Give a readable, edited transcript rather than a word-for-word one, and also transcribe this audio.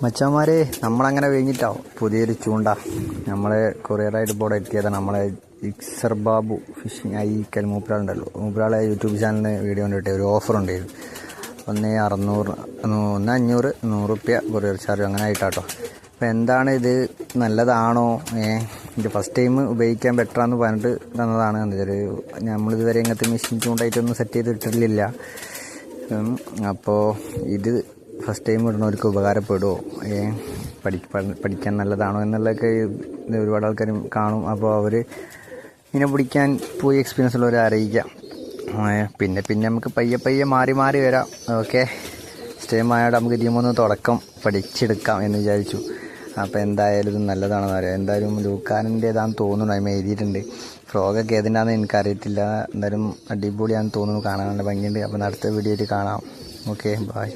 മച്ചാന്മാരെ നമ്മളങ്ങനെ കഴിഞ്ഞിട്ടാവും പുതിയൊരു ചൂണ്ട നമ്മളെ കൊറിയറായിട്ട് ഇപ്പോൾ എത്തിയതാണ്. നമ്മളെ ഇക്സർ ബാബു ഫിഷിങ് ഐക്കൽ മൂപ്പരാളുണ്ടല്ലോ, മൂപ്പരാളെ യൂട്യൂബ് ചാനലിന് വീഡിയോ കണ്ടിട്ട് ഒരു ഓഫർ ഉണ്ടായിരുന്നു. 1,600 1,500 100 കൊറിയർ ചാർജ് അങ്ങനെ ആയിട്ടാട്ടോ. അപ്പോൾ എന്താണ് ഇത്, നല്ലതാണോ? ഇത് ഫസ്റ്റ് ടൈം ഉപയോഗിക്കാൻ ബെറ്ററാന്ന് പറഞ്ഞിട്ട് തന്നതാണ്. എന്തൊരു നമ്മളിതുവരെ ഇങ്ങനത്തെ മെഷീൻ ചൂണ്ടായിട്ടൊന്നും സെറ്റ് ചെയ്തിട്ടില്ല. അപ്പോൾ ഇത് ഫസ്റ്റ് ടൈം ഇടുന്നവർക്ക് ഉപകാരപ്പെടുമോ, പഠിക്കാൻ നല്ലതാണോ എന്നുള്ളതൊക്കെ ഒരുപാട് ആൾക്കാർ കാണും. അപ്പോൾ അവർ ഇങ്ങനെ പിടിക്കാൻ പോയി എക്സ്പീരിയൻസ് ഉള്ളവരെ അറിയിക്കാം. പിന്നെ നമുക്ക് പയ്യെ മാറി വരാം. ഓക്കെ, സ്റ്റേം ആയതുകൊണ്ട് നമുക്ക് ഇതിമൊന്ന് തുടക്കം പഠിച്ചെടുക്കാം എന്ന് വിചാരിച്ചു. അപ്പോൾ എന്തായാലും ഇത് നല്ലതാണെന്ന് പറയാം. എന്തായാലും ലൂക്കാനിൻ്റേതാണെന്ന് തോന്നുന്നു, അതിന് എഴുതിയിട്ടുണ്ട്. ഫ്രോഗൊക്കെ ഏതിൻ്റെയാണെന്ന് എനിക്കറിയത്തില്ല. എന്തായാലും അടിപൊളിയാണെന്ന് തോന്നുന്നു, കാണാൻ നല്ല ഭംഗിയുണ്ട്. അപ്പോൾ അടുത്ത വീഡിയോയിൽ കാണാം. Okay, by.